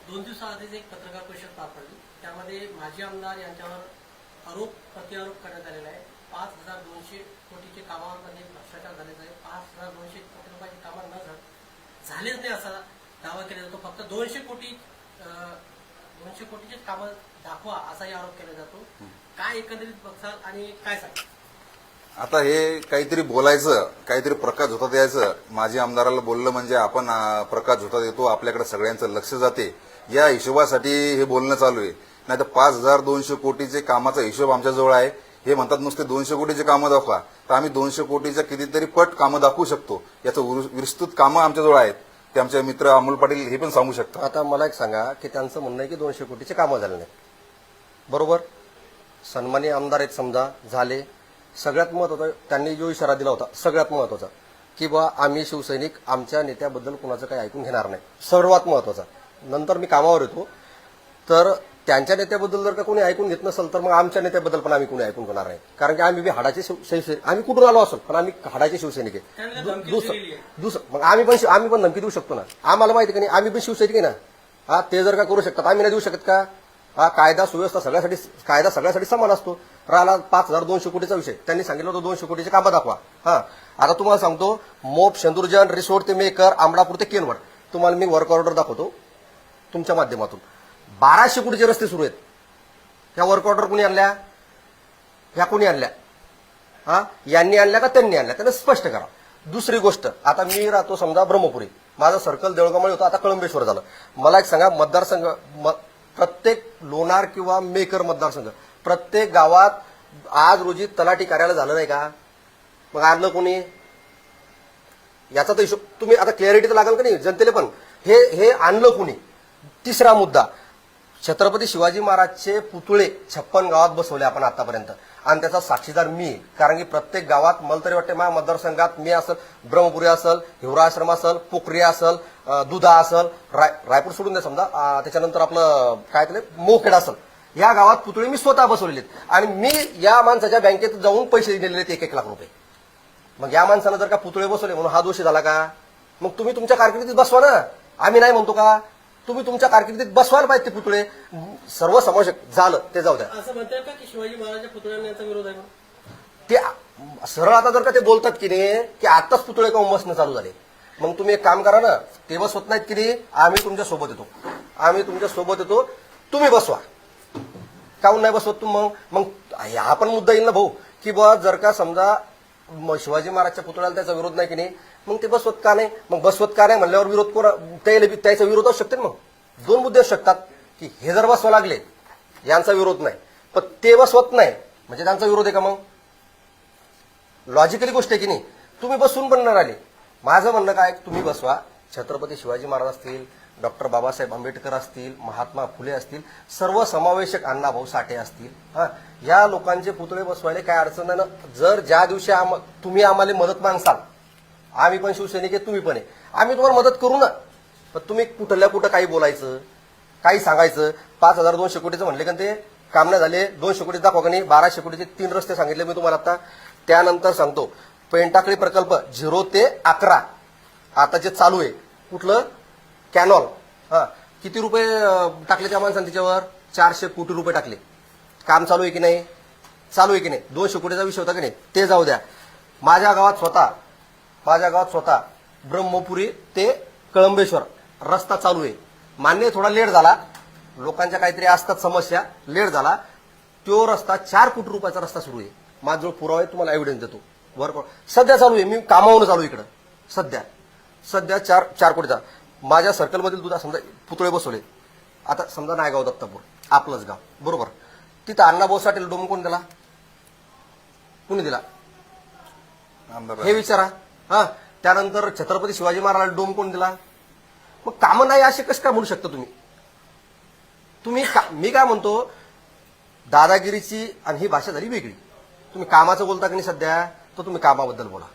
2 दिवसाआधीच एक पत्रकार परिषद पार पडली. त्यामध्ये माजी आमदार यांच्यावर प्रत्यारोप करण्यात आलेला आहे. 5,200 कोटीचे कामामध्ये भ्रष्टाचार झालेला आहे. 5,200 कोटी रुपयाची कामं झालेच नाही असा दावा केला जातो. फक्त 200 कोटीचे कामं दाखवा असाही आरोप केला जातो. काय एकंदरीत बघसाल आणि काय सांगाल? आता हे काहीतरी बोलायचं, काहीतरी प्रकाश झोतात यायचं. माजी आमदाराला बोललं म्हणजे आपण प्रकाश झोतात येतो, आपल्याकडे सगळ्यांचं लक्ष जाते, या हिशोबासाठी हे बोलणं चालू आहे. नाही तर 5,200 कोटीचे कामाचा हिशोब आमच्याजवळ आहे. हे म्हणतात नुसते 200 कोटीचे कामं दाखवा, तर आम्ही 200 कोटीच्या कितीतरी पट कामं दाखवू शकतो. याचं विस्तृत कामं आमच्याजवळ आहेत. ते आमचे मित्र अमोल पाटील हे पण सांगू शकतात. आता मला एक सांगा की त्यांचं म्हणणं आहे की 200 कोटीचे कामं झाले नाहीत. बरोबर, सन्मानी आमदार आहेत समजा, झाले. सगळ्यात महत्वाचं त्यांनी जो इशारा दिला होता सगळ्यात महत्वाचा की बा आम्ही शिवसैनिक आमच्या नेत्याबद्दल कुणाचं काही ऐकून घेणार नाही, सर्वात महत्वाचा. नंतर मी कामावर येतो, तर त्यांच्या नेत्याबद्दल जर का कोणी ऐकून घेत नसेल तर मग आमच्या नेत्याबद्दल पण आम्ही कोणी ऐकून घेणार नाही. कारण की आम्ही बी हाडाचे शिवसैनिक, आम्ही कुठून आलो असेल पण आम्ही हाडाचे शिवसैनिक आहे. दुसरं मग आम्ही पण धमकी देऊ शकतो ना. आम्हाला माहिती का नाही, आम्ही पण शिवसैनिक आहे ना. हा, ते जर का करू शकतात, आम्ही नाही देऊ शकत का? हा, कायदा सुव्यवस्था सगळ्यासाठी समान असतो. राहिला 5,200 कोटीचा विषय, त्यांनी सांगितलं होतं 200 कोटीचे कामं दाखवा. हा, आता तुम्हाला सांगतो, मोप, शेंदुरजन, रिसोड ते मेकर, आंबळापूर ते केनवड, तुम्हाला मी वर्क ऑर्डर दाखवतो तुमच्या माध्यमातून. 1,200 कोटीचे रस्ते सुरू आहेत. ह्या वर्क ऑर्डर कोणी आणल्या? ह्या कोणी आणल्या? हा, यांनी आणल्या का त्यांनी आणल्या? त्यांना स्पष्ट करा. दुसरी गोष्ट, आता मी राहतो समजा ब्रह्मपुरी, माझं सर्कल देऊळगावमध्ये होतं, आता कळंबेश्वर झालं. मला एक सांगा, मतदारसंघ प्रत्येक लोणार किंवा मेकर मतदारसंघ, प्रत्येक गावात आज रोजी तलाठी कार्यालय झालं नाही का? मग आणलं कोणी? याचा तर हिशोब तुम्ही आता क्लॅरिटी तर लागेल का नाही जनतेला पण. हे आणलं कोणी? तिसरा मुद्दा, छत्रपती शिवाजी महाराजचे पुतळे 56 गावात बसवले आपण आतापर्यंत, आणि त्याचा साक्षीदार मी. कारण की प्रत्येक गावात मला तरी वाटते माझ्या मतदारसंघात मी असेल, ब्रह्मपुरी असेल, हिवरा आश्रम असेल, पोखरी असेल, दुधा असेल, रायपूर सोडून द्या समजा, त्याच्यानंतर आपलं काय ते मोखेड असेल, या गावात पुतळे मी स्वतः बसवलेले आहेत. आणि मी या माणसाच्या बँकेत जाऊन पैसे दिलेले आहेत 1-1 लाख रुपये. मग या माणसानं जर का पुतळे बसवले म्हणून हा दोषी झाला का? मग तुम्ही तुमच्या कारकिर्दीत बसवा ना, आम्ही नाही म्हणतो का? तुम्ही तुमच्या कारकिर्दीत बसवायला पाहिजे ते पुतळे. सर्वसमावेशक झालं ते जाऊ द्या. असं म्हणतात का की शिवाजी महाराजांच्या पुतळ्यांना यांचा विरोध आहे? ते सरळ आता जर का ते बोलतात की नाही की आताच पुतळे का बसणं चालू झाले, मग तुम्ही एक काम करा ना, ते बसवत नाहीत की नाही, आम्ही तुमच्या सोबत येतो, तुम्ही बसवा. काहून नाही बसवत मग हा पण मुद्दा येईल ना भाऊ, की बा जर का समजा शिवाजी महाराजच्या पुतळ्याला त्याचा विरोध नाही की नाही, मग ते बसवत का नाही? मग बसवत का नाही म्हणल्यावर विरोध त्याचा विरोध असू शकते. मग 2 मुद्दे असू शकतात की हे जर बसवा लागले यांचा विरोध नाही, पण ते बसवत नाही म्हणजे त्यांचा विरोध आहे का? मग लॉजिकली गोष्ट आहे की नाही. तुम्ही बसून पण न राहिले. माझं म्हणणं काय, तुम्ही बसवा. छत्रपती शिवाजी महाराज असतील, डॉक्टर बाबासाहेब आंबेडकर असतील, महात्मा फुले असतील, सर्वसमावेशक अण्णाभाऊ साठे असतील, हा, या लोकांचे पुतळे बसवायला काय अडचण नाही ना. जर ज्या दिवशी तुम्ही आम्हाला मदत मागसाल, आम्ही पण शिवसैनिक आहे, तुम्ही पण आहे, आम्ही तुम्हाला मदत करू ना. पण तुम्ही कुठल्या कुठं काही बोलायचं, काही सांगायचं. 5,200 कोटीचं म्हणले का ते काम नाही झाले, 200 कोटी दाखवा का नाही. 1,200 कोटीचे 3 रस्ते सांगितले मी तुम्हाला आता. त्यानंतर सांगतो, पेंटाकळी प्रकल्प 0 ते 11 आता जे चालू आहे, कुठलं कॅनॉल, हा, किती रुपये टाकले त्या माणसाने त्याच्यावर? 400 कोटी रुपये टाकले. काम चालू आहे की नाही? चालू आहे की नाही? 200 कोटीचा विषय होता की नाही, ते जाऊ द्या. माझ्या गावात स्वतः ब्रह्मपुरी ते कळंबेश्वर रस्ता चालू आहे. मान्य थोडा लेट झाला, लोकांच्या काहीतरी असतात समस्या, लेट झाला. तो रस्ता 4 कोटी रुपयाचा रस्ता सुरू आहे. माझ्याजवळ पुरावा आहे, तुम्हाला एव्हिडन्स देतो. वर्क सध्या चालू आहे, मी कामावून चालू इकडं. सध्या 4 कोटीचा. माझ्या सर्कलमधील दुधा समजा पुतळे बसवले. आता समजा नायगाव दत्तापूर आपलंच गाव, बरोबर, तिथं अण्णाभाऊ साठेला डोम कोण दिला? कुणी दिला हे विचारा. हा, त्यानंतर छत्रपती शिवाजी महाराज डोम कोण दिला? मग कामं नाही असे कसं काय म्हणू शकता तुम्ही? मी काय म्हणतो, दादागिरीची आणि ही भाषा झाली वेगळी. तुम्ही कामाचं बोलता की नाही सध्या, तर तुम्ही कामाबद्दल बोला.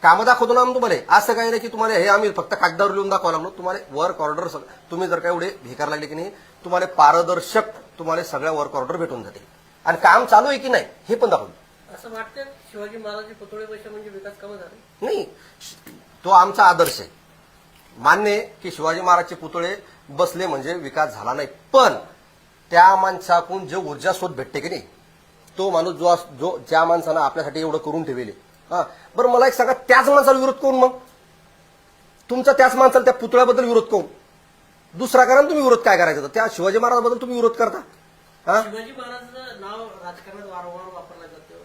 कामं दाखवतो ना तुम्हाला. असं काही नाही की तुम्हाला हे आम्ही फक्त कागदावर लिहून दाखवायला लागलो. तुम्हाला वर्क ऑर्डर, तुम्ही जर का एवढे हे करायला लागले की नाही, तुम्हाला पारदर्शक तुम्हाला सगळ्या वर्क ऑर्डर भेटून जाते. आणि काम चालू आहे की नाही हे पण दाखवलं. असं वाटतं शिवाजी महाराजांचे पुतळे पैसे म्हणजे विकास कामं झाले नाही, तो आमचा आदर्श आहे. मान्य आहे की शिवाजी महाराजचे पुतळे बसले म्हणजे विकास झाला नाही. पण त्या माणसाकडून जे ऊर्जा स्रोत भेटते की नाही, तो माणूस जो ज्या माणसानं आपल्यासाठी एवढं करून ठेवले, हा बरं मला एक सांगा, त्याच माणसाला विरोध करून मग तुमचा त्याच माणसाला त्या पुतळ्याबद्दल विरोध करून दुसरा करा ना तुम्ही विरोध काय करायचा तर त्या शिवाजी महाराजांबद्दल तुम्ही विरोध करता. हा शिवाजी महाराजांचं नाव राजकारणात वारंवार वापरलं जातं.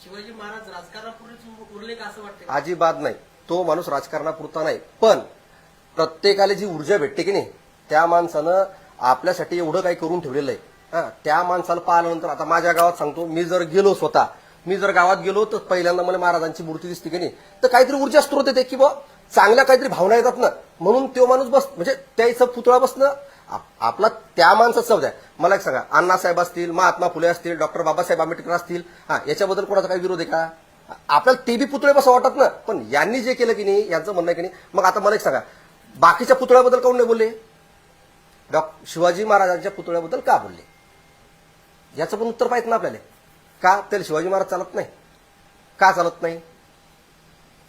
शिवाजी महाराज राजकारणापूर्वीच उरले का असं वाटतं? अजिबात नाही. तो माणूस राजकारणापुरता नाही, पण प्रत्येकाला जी ऊर्जा भेटते की नाही, त्या माणसानं आपल्यासाठी एवढं काही करून ठेवलेलं आहे. हा त्या माणसाला पाहिल्यानंतर आता माझ्या गावात सांगतो, मी जर गेलो स्वतः, मी जर गावात गेलो तर पहिल्यांदा मला महाराजांची मूर्ती दिसते की नाही, तर काहीतरी ऊर्जा स्त्रोत येते की बा चांगल्या काहीतरी भावना येतात ना, म्हणून तो माणूस बस म्हणजे त्याचं पुतळा बसणं आपला त्या माणसाचा शब्द आहे. मला एक सांगा, अण्णासाहेब असतील, महात्मा फुले असतील, डॉक्टर बाबासाहेब आंबेडकर असतील, हा याच्याबद्दल कोणाचा काही विरोध आहे का? आपल्याला ते बी पुतळे बसं वाटत ना, पण यांनी जे केलं की नाही, यांचं म्हणणं आहे की नाही. मग आता मला एक सांगा, बाकीच्या पुतळ्याबद्दल काऊन नाही बोलले? शिवाजी महाराजांच्या पुतळ्याबद्दल का बोलले? याचं पण उत्तर पाहिजे ना आपल्याला. का त्याला शिवाजी महाराज चालत नाही? का चालत नाही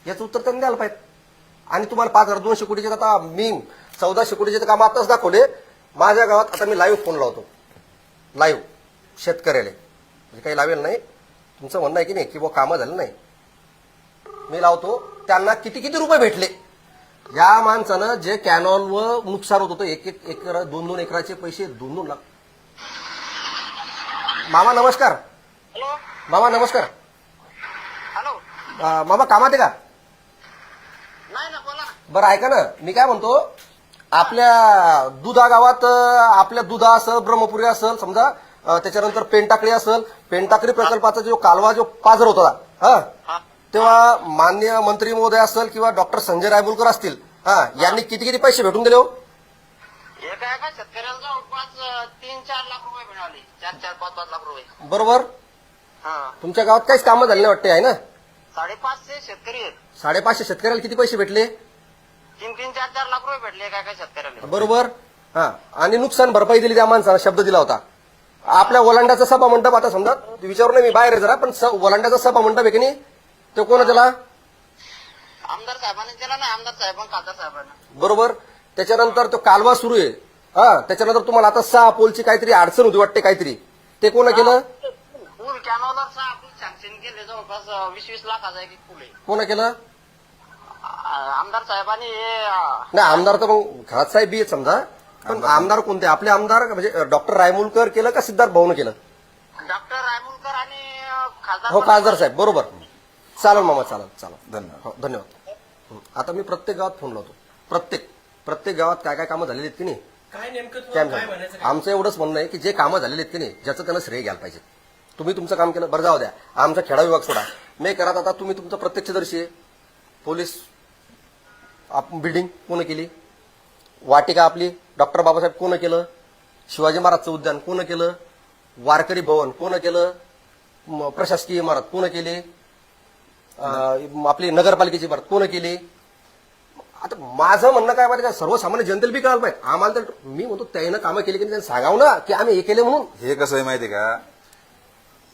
याचं उत्तर त्यांनी द्यायला पाहिजे. आणि तुम्हाला 5,200 कोटीचे आता मी 1400 कोटीचे काम आताच दाखवले माझ्या गावात. आता मी लाईव्ह फोन लावतो, लाईव्ह शेतकऱ्याला, म्हणजे काही लावेल नाही. तुमचं म्हणणं आहे की नाही की बुवा कामं झालं नाही, मी लावतो. त्यांना किती किती रुपये भेटले? या माणसानं जे कॅनॉलवर नुकसान होत होतं, 1-1 एकर 2-2 एकराचे पैसे 2-2 लाख. मामा नमस्कार. हॅलो. मामा नमस्कार. हॅलो. मामा कामात आहे का? नाही ना, बोला. बरं ऐका ना, मी काय म्हणतो, आपल्या दुधा गावात आपल्या दुधा असेल, ब्रह्मपुरी असेल समजा, त्याच्यानंतर पेनटाकळी असेल, पेनटाकळी प्रकल्पाचा जो कालवा जो पाझर होता हा, तेव्हा माननीय मंत्री महोदय असेल किंवा डॉक्टर संजय रायमुलकर असतील, हा यांनी किती किती पैसे भेटून दिले हो? एका एका शेतकऱ्याला जवळपास 3-4 लाख रुपये मिळाले. 4-4, 5-5 लाख रुपये. बरोबर. हा. तुमच्या गावात काहीच कामं झाले नाही वाटते आहे ना? 550 शेतकरी आहेत. 550 शेतकऱ्याला किती पैसे भेटले? 3-3, 4-4 लाख रुपये भेटले एका एका शेतकऱ्याला. बरोबर. हा आणि नुकसान भरपाई दिली त्या माणसाला, शब्द दिला होता. आपल्या ओलांड्याचा सभा मंडप, आता समजा विचारू नये मी बाहेर आहे जरा, पण ओलांड्याचा सभा मंडप आहे की नाही, तो कोण दिला? आमदार साहेबांनी दिला ना, आमदार साहेबांना, खासदार साहेबांना. बरोबर. त्याच्यानंतर तो कालवा सुरू आहे, हा त्याच्यानंतर तुम्हाला आता 6 पोलची काहीतरी अडचण होती वाटते काहीतरी, ते कोण केलं? पूल कॅनॉलर आपण सँक्शन केले जवळपास 20-20 लाखाचा एक पूल आहे. कोण केलं? आमदार साहेबांनी नाही आमदार तर मग घरात साहेब बी आहेत समजा, पण आमदार कोणते? आपले आमदार म्हणजे डॉक्टर रायमुलकर केलं का सिद्धार्थ भाऊन केलं? डॉक्टर रायमुलकर आणि खासदार. हो खासदार साहेब बरोबर. चालेल मामा, चालेल चालेल, धन्यवाद. हो धन्यवाद. आता मी प्रत्येक गावात फोन लावतो, प्रत्येक गावात काय काय कामं झालेली आहेत की नाही, काय नेमकं काय तुम्हाला काय म्हणायचं काय? आमचं एवढंच म्हणणं आहे की जे कामं झालेली आहेत की नाही, ज्याचं त्यांना श्रेय घ्यायला पाहिजे. तुम्ही तुमचं काम केलं, बरं जाऊ द्या, आमचा खेडा विभाग सोडा, मी करत आता तुम्ही तुमचं प्रत्यक्षदर्शी आहे. पोलीस बिल्डिंग कोण केली? वाटिका आपली डॉक्टर बाबासाहेब कोण केलं? शिवाजी महाराजचं उद्यान कोण केलं? वारकरी भवन कोण केलं? प्रशासकीय इमारत कोण केली? आपली नगरपालिकेची इमारत कोण केली? आता माझं म्हणणं काय माहिती का, सर्वसामान्य जनतेला बी कळायला पाहिजे. आम्हाला तर मी म्हणतो त्यानं कामं केली की त्यांनी सांगावं ना की आम्ही हे केले म्हणून. हे कसं आहे माहिती का,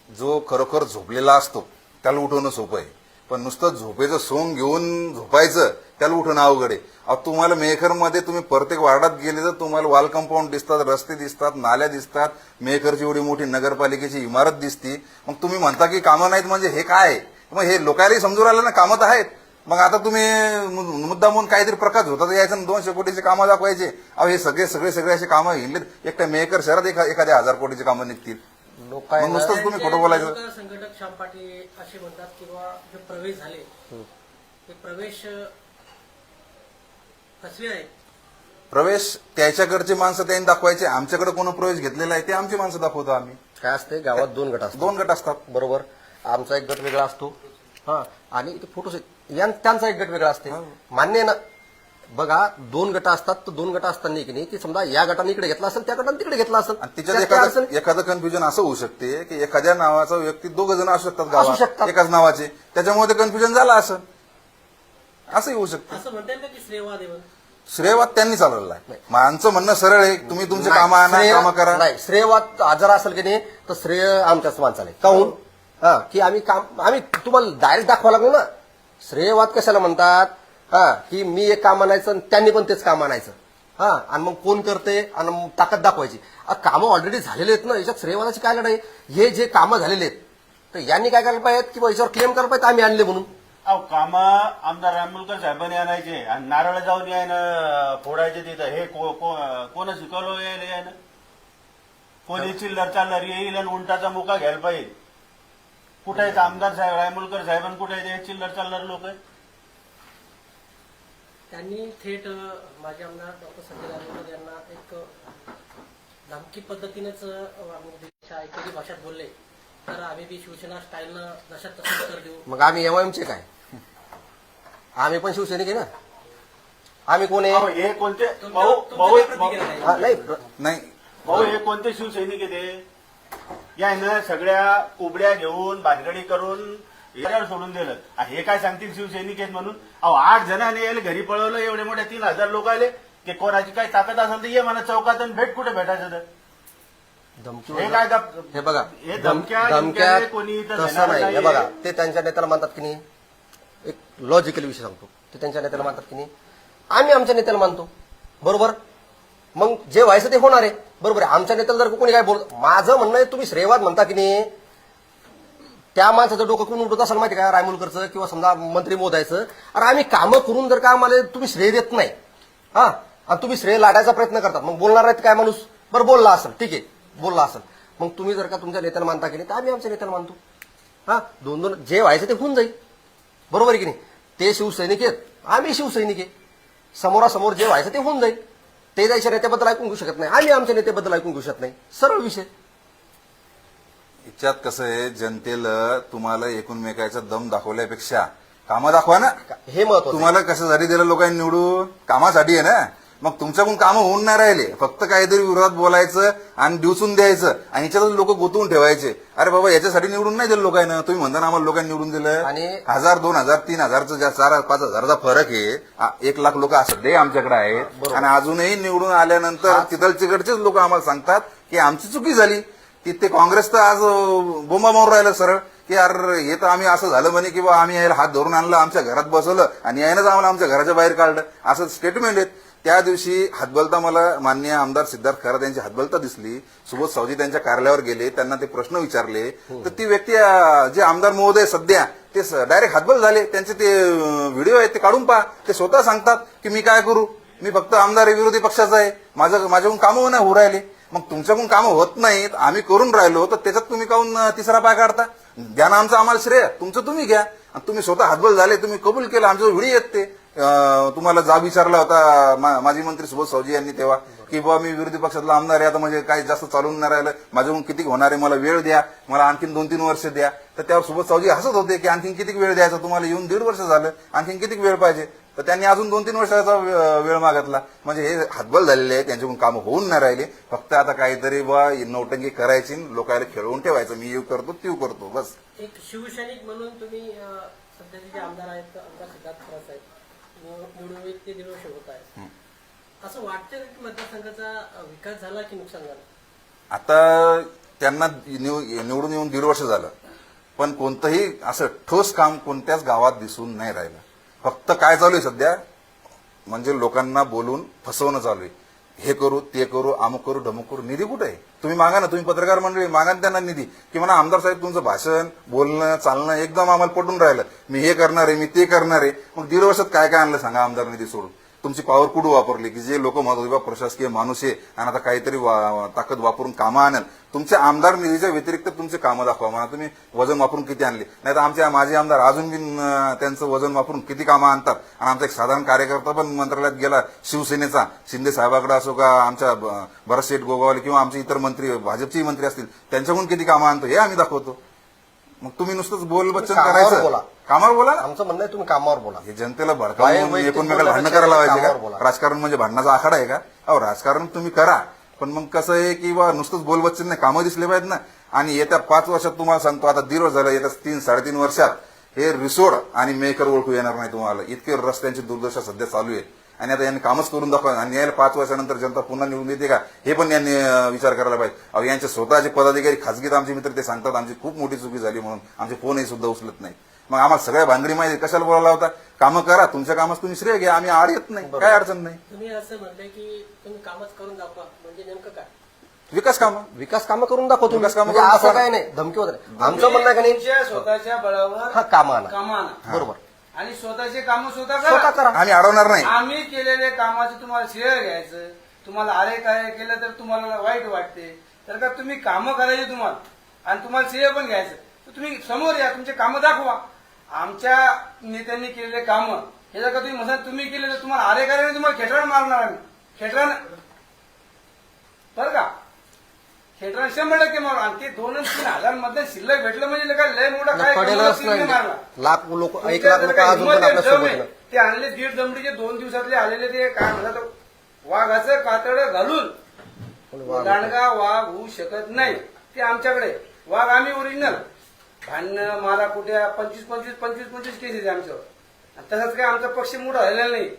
जो खरोखर झोपलेला असतो त्याला उठवणं सोपं आहे, पण नुसतं झोपेचं सोंग घेऊन झोपायचं त्याला उठवणं अवघड आहे. अहो तुम्हाला मेहकरमध्ये तुम्ही प्रत्येक वार्डात गेले तर तुम्हाला वॉल कंपाऊंड दिसतात, रस्ते दिसतात, नाल्या दिसतात, मेहकरची एवढी मोठी नगरपालिकेची इमारत दिसती. मग तुम्ही म्हणता की कामं नाहीत, म्हणजे हे काय? मग हे लोकांनाही समजून राहिलं ना कामं तर आहेत. मग आता तुम्ही मुद्दा म्हणून काहीतरी प्रकाश होता यायचं 200 कोटीचे कामं दाखवायचे. अहो हे सगळे असे कामं हिंडलेत, एकट्या मेहकर शहरात एखाद्या 1000 कोटीचे कामं निघतील. मग नुसतंच तुम्ही खोटं बोलायचं. लोक संघटक श्याम पाटील असे म्हणतात किंवा जे प्रवेश झाले ते प्रवेश कसले आहेत? प्रवेश त्याच्याकडचे माणसं त्यांनी दाखवायचे, आमच्याकडे कोण प्रवेश घेतलेला आहे ते आमची माणसं दाखवतो आम्ही. काय असते गावात 2 गट असतात. 2 गट असतात बरोबर. आमचा एक गट वेगळा असतो, हा आणि फोटो त्यांचा एक गट वेगळा असते. मान्य आहे ना? बघा 2 गट असतात, तर 2 गट असताना की नाही की समजा या गटाने इकडे घेतला असेल, त्या गटाने तिकडे घेतला असेल, आणि त्याच्यात एखादं कन्फ्युजन असं होऊ शकते की एखाद्या नावाचा व्यक्ती 2 जण असू शकतात गावात एकाच नावाचे, त्याच्यामुळे ते कन्फ्युजन झालं असंही होऊ शकतं. असं म्हणता येईल का की श्रेयवाद आहे म्हणून? श्रेयवाद त्यांनी चालवलेला आहे. आमचं म्हणणं सरळ आहे, तुम्ही तुमचे कामं आणा, कामं करा. नाही श्रेयवाद जर असेल की नाही तर श्रेय आमच्याच माणसाला आहे. काहून? हा की आम्ही तुम्हाला डायरेक्ट दाखवा लागलो ना. श्रेयवाद कशाला म्हणतात? हा की मी एक काम आणायचं आणि त्यांनी पण तेच काम आणायचं. हा, आणि मग कोण करते आणि मग ताकद दाखवायची. कामं ऑलरेडी झालेले आहेत ना, याच्यात श्रेयवादाची काय लढाई. हे जे कामं झालेले आहेत तर यांनी काय करायला पाहिजेत की याच्यावर क्लेम करायला पाहिजे आम्ही आणले म्हणून. अहो काम आमदार राममुलकर साहेबांनी आणायचे आणि नारळ जाऊन यायनं फोडायचे तिथं. हे कोण शिकवलं यायनं? कोणी चिल्लर चाललर येईल आणि उंटाचा मुका घ्यायला पाहिजे. कुठे आहेत आमदार साहेब राममुलकर साहेबांनी? कुठे आहेत हे चिल्लर चाललर लोक? त्यांनी थेट माजी आमदार डॉक्टर संजय रायमुलकर यांना एक धमकी पद्धतीनेच ऐकली भाषेत बोलले, तर आम्ही बी शिवसेना स्टाईलनं जशात तसं उत्तर देऊ. मग आम्ही एमआयएमचे काय? आम्ही पण शिवसैनिक आहे ना. आम्ही कोण अहो, आहे? हे कोणते तुमच्या- भाऊ भाऊ तुमच्या प्रतिक्रिया नाही. हा, नाही नाही भाऊ हे कोणते शिवसैनिक आहे ते? यानं सगळ्या कुबड्या घेऊन भानगडी करून याच्यावर सोडून दिलं. हे काय सांगतील शिवसैनिक आहेत म्हणून? अहो 8 जणांनी यायला घरी पळवलं, एवढे मोठे 3000 लोक आले की कोणाची काय ताकद असेल तर ये म्हणा चौकात आणि भेट. कुठे भेटायचं तर? धमकी हे काय हे बघा हे धमक्या धमक्या कोणी इथं तसं देणार नाही. हे नाहीये. बघा ते त्यांच्या नेत्याला मानतात की नाही. एक लॉजिकल विषय सांगतो. ते त्यांच्या नेत्याला मानतात की नाही. आम्ही आमच्या नेत्याला मानतो. बरोबर. मग जे व्हायचं ते होणार आहे. बरोबर आहे. आमच्या नेत्याला जर कोणी काय बोलत, माझं म्हणणं आहे तुम्ही श्रेयवाद म्हणता की नाही, त्या माणसाचं डोकं कोण उडत असेल माहिती का, रायमुलकरचं किंवा समजा मंत्री मोदायचं. अरे आम्ही कामं करून जर का आम्हाला तुम्ही श्रेय देत नाही, हा, आणि तुम्ही श्रेय लाटायचा प्रयत्न करतात, मग बोलणार आहेत काय माणूस? बरं बोलला असेल, ठीक आहे, बोलला असेल. मग तुम्ही जर का तुमच्या नेत्याला मानता की नाही तर आम्ही आमच्या नेत्याला मानतो. हा, दोन दोन जे व्हायचं ते होऊन जाईल. बरोबर आहे की नाही. ते शिवसैनिक आहेत, आम्ही शिवसैनिक आहे. समोरासमोर जे व्हायचं ते होऊन जाईल. ते जायच्या नेत्याबद्दल ऐकून घेऊ शकत नाही, आम्ही आमच्या नेत्याबद्दल ऐकून घेऊ शकत नाही. सरळ विषय. याच्यात कसं आहे, जनतेला तुम्हाला एकूणमेकाचा दम दाखवल्यापेक्षा कामं दाखवा ना. हे महत्वाचं. तुम्हाला कशासाठी दिलं लोकांनी निवडून? कामासाठी आहे ना. मग तुमच्याकडून कामं होऊन नाही राहिले, फक्त काहीतरी विरोधात बोलायचं आणि दिवसून द्यायचं आणि याच्यातच लोक गुंतवून ठेवायचे. अरे बाबा याच्यासाठी निवडून नाही दिलं लोकांना. तुम्ही म्हणता ना आम्हाला लोकांनी निवडून दिलं. आणि 1000, 2000, 3000चा 4,000-5,000चा फरक आहे. 1 लाख लोक सध्या आमच्याकडे आहेत आणि अजूनही निवडून आल्यानंतर तिथलचेकडचेच लोक आम्हाला सांगतात की आमची चुकी झाली. तिथे काँग्रेस तर आज बोंबा मारून राहिलं सरळ की यार हे तर आम्ही असं झालं म्हणे किंवा आम्ही यायला हात धरून आणलं, आमच्या घरात बसवलं आणि यायनंच आम्हाला आमच्या घराच्या बाहेर काढलं, असं स्टेटमेंट आहेत. त्या दिवशी हातबलता मला माननीय आमदार सिद्धार्थ खरात यांची हातबलता दिसली. सुबोध सावजी त्यांच्या कार्यालयावर गेले, त्यांना ते प्रश्न विचारले तर ती व्यक्ती जे आमदार महोदय सध्या ते डायरेक्ट हातबल झाले. त्यांचे ते व्हिडिओ आहेत ते काढून पहा. ते स्वतः सांगतात की मी काय करू, मी फक्त आमदार विरोधी पक्षाचा आहे, माझ्याकडून कामं नाही होऊ राहिले. मग तुमच्याकडून कामं होत नाहीत, आम्ही करून राहिलो, तर त्याच्यात तुम्ही काहून तिसरा पाय काढता? द्या ना आमचं आम्हाला श्रेय, तुमचं तुम्ही घ्या. तुम्ही स्वतः हातबल झाले, तुम्ही कबूल केलं, आमच्यावर व्हिडिओ येत ते. तुम्हाला जाब विचारला होता माजी मंत्री सुबोध सावजी यांनी तेव्हा की बाबा मी विरोधी पक्षातला आमदार आहे, आता म्हणजे काही जास्त चालून नाही राहिलं, माझ्याकडून किती होणार आहे, मला वेळ द्या, मला आणखीन 2-3 वर्ष द्या. तर त्यावर सुबोध सावजी हसत होते की आणखीन किती वेळ द्यायचा तुम्हाला, येऊन 1.5 वर्ष झालं, आणखीन किती वेळ पाहिजे. तर त्यांनी अजून 2-3 वर्षाचा वेळ मागितला. म्हणजे हे हातबल झालेले आहे, त्यांच्याकडून कामं होऊन नाही राहिले. फक्त आता काहीतरी बा नौटंकी करायची, लोकांना खेळवून ठेवायचं, मी येऊ करतो तीव करतो बस. एक शिवसैनिक म्हणून तुम्ही सध्याचे जे आमदार आहेत, आमदार सिद्धार्थ खरात साहेब निवडून 1 ते 1.5 वर्ष होत आहे, असं वाटतं की मतदारसंघाचा विकास झाला की नुकसान झालं? आता त्यांना निवडून येऊन 1.5 वर्ष झालं, पण कोणतंही असं ठोस काम कोणत्याच गावात दिसून नाही राहिलं. फक्त काय चालू आहे सध्या, म्हणजे लोकांना बोलून फसवणं चालू आहे. हे करू, ते करू, अमुक करू, ढमुक करू. निधी कुठे आहे? तुम्ही मागा ना, तुम्ही पत्रकार मंडळी मागा ना त्यांना निधी, की म्हणा आमदार साहेब तुमचं भाषण, बोलणं, चालणं एकदम आम्हाला पटून राहिलं, मी हे करणार आहे, मी ते करणार आहे. मग 1.5 वर्षात काय काय आणलं सांगा आमदार निधी सोडून? तुमची पॉवर कुठं वापरली की जे लोक म्हणत होते प्रशासकीय माणूस आहे आणि आता काहीतरी ताकद वापरून कामं आणेल. तुमच्या आमदार निधीच्या व्यतिरिक्त तुमचे कामं दाखवा. म्हणा तुम्ही वजन वापरून किती आणले, नाही तर आमच्या माजी आमदार अजून बी त्यांचं वजन वापरून किती कामं आणतात. आणि आमचा एक साधारण कार्यकर्ता पण मंत्रालयात गेला शिवसेनेचा, शिंदे साहेबाकडे असो का आमच्या भरत शेठ गोगावले किंवा आमचे इतर मंत्री, भाजपचेही मंत्री असतील, त्यांच्याकडून किती कामं आणतो हे आम्ही दाखवतो. मग तुम्ही नुसतंच बोलबच्चन करायचं, कामावर बोला. आमचं म्हणणं आहे तुम्ही कामावर बोला. हे जनतेला भडकावून एकूणमेकाला भांडणं करायला पाहिजे का? राजकारण म्हणजे भांडणाचा आखाडा आहे का? अहो राजकारण तुम्ही करा, पण मग कसं आहे की बा नुसतंच बोलबच्चन नाही, कामं दिसले पाहिजेत ना. आणि येत्या 5 वर्षात तुम्हाला सांगतो, आता 1.5 वर्ष झालं, येत्या 3-3.5 वर्षात हे रिसोड आणि मेकर ओळखू येणार नाही तुम्हाला. इतके रस्त्यांची दुर्दशा सध्या चालू आहे आणि आता यांनी कामच करून दाखवा. आणि यायला 5 वर्षानंतर जनता पुन्हा निवडून देते का हे पण यांनी विचार करायला पाहिजे. अहो यांचे स्वतःचे पदाधिकारी खासगीत आमचे मित्र ते सांगतात आमची खूप मोठी चुकी झाली म्हणून, आमचे फोनही सुद्धा उचलत नाही. मग आम्हाला सगळ्या भानगडी माहिती कशाला बोलायला होता? कामं करा, तुमच्या कामात तुम्ही श्रेय घ्या, आम्ही आड येत नाही, काय अडचण नाही. तुम्ही असं म्हणले की तुम्ही कामच करून दाखवा, म्हणजे नेमकं काय? विकास कामं विकास कामं करून दाखवतो. विकास कामं म्हणजे करून असं दाखवा. काय नाही, धमकी वगैरे. आमचं म्हणणं आहे का नाही, तुमच्या स्वतःच्या बळावर हा कामं आणा. कामं आणा बरोबर, आणि स्वतःचे कामं स्वतः स्वतः करा. करा. आम्ही अडवणार नाही. आम्ही केलेले कामाचं तुम्हाला श्रेय घ्यायचं, तुम्हाला अरे काय केलं तर तुम्हाला वाईट वाटते, तर का तुम्ही कामं करायची तुम्हाला आणि तुम्हाला श्रेय पण घ्यायचं, तर तुम्ही समोर या, तुमचे कामं दाखवा. आमच्या नेत्यांनी केलेले कामं हे जर का तुम्ही म्हणता तुम्ही केले तर तुम्हाला अरे करायला तुम्हाला खेटरान मारणार आम्ही, खेटरान बरं का, खेटरान 100% मारू. आणि ते 2 आणि 3 हजार मध्ये शिल्लक भेटलं म्हणजे काय लय मोठा काय पडेलच कमवलं, नाही. मारला. लाख लोक, 1 लाख लोक अजून पण आपल्या सोबत नाही. ते आणले 1.5 दमडीचे 2 दिवसातले आलेले ते काय म्हणतात वाघाचं कातडं घालून दांडगा वाघ होऊ शकत नाही. ते आमच्याकडे वाघ आम्ही ओरिजिनल. भांडणं मारा कुठे 25 केसेस आहे आमच्यावर. आणि तसंच काय आमचा पक्ष मोठा झालेला नाही.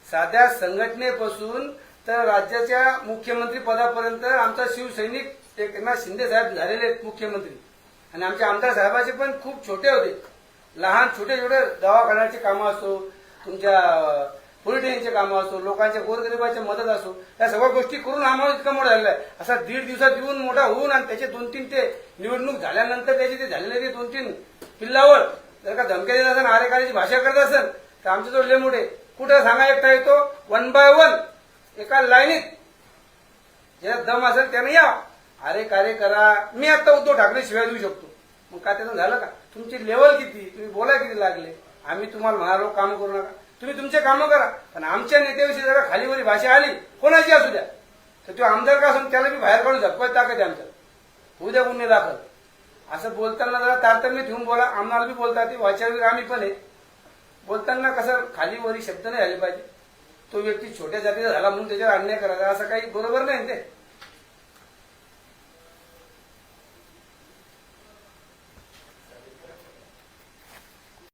साध्या संघटनेपासून तर राज्याच्या मुख्यमंत्री पदापर्यंत आमचा शिवसैनिक एकनाथ शिंदे साहेब झालेले आहेत मुख्यमंत्री. आणि आमच्या आमदार साहेबाचे पण खूप छोटे होते, लहान छोटे दवाखान्याचे कामं असो, तुमच्या पोलीस स्टेशनचे कामं असो, लोकांच्या गोरगरिबाच्या मदत असो, या सगळ्या गोष्टी करून आम्हाला इतका मोठा झालेला आहे. असा 1.5 दिवसात येऊन मोठा होऊन आणि त्याचे 2-3 ते निवडणूक झाल्यानंतर त्याचे ते झालेले ते 2-3 पिल्लावर जर का धमक्या देत असेल, आरेकारीची भाषा करत असेल तर आमचे जोडले मोठे कुठं सांगा एकटा येतो 1 by 1 एका लाईनीत ज्याला दम असेल त्याने या, अरे कार्य करा. मी आता उद्धव ठाकरे शिवाय देऊ शकतो, मग काय त्याचं झालं का? तुमची लेवल किती, तुम्ही बोला किती लागले. आम्ही तुम्हाला म्हणालो काम करू नका, तुम्ही तुमचे कामं करा. पण आमच्या नेत्याविषयी जरा खालीवरी भाषा आली कोणाची असू द्या तर तो आमदार का असून त्याला मी बाहेर काढून झपवायची ताकद आहे आमच्या. उद्या गुन्हे दाखल. असं बोलताना जरा तारतम्य ठेवून बोला. आम्हाला बी बोलतात ते वाचारवीर आम्ही पण आहे. बोलताना कसं खालीवरी शब्द नाही आले पाहिजे. तो व्यक्ती छोट्या जातीचा झाला म्हणून त्याच्यावर अन्याय करायचा असं काही बरोबर नाही ते.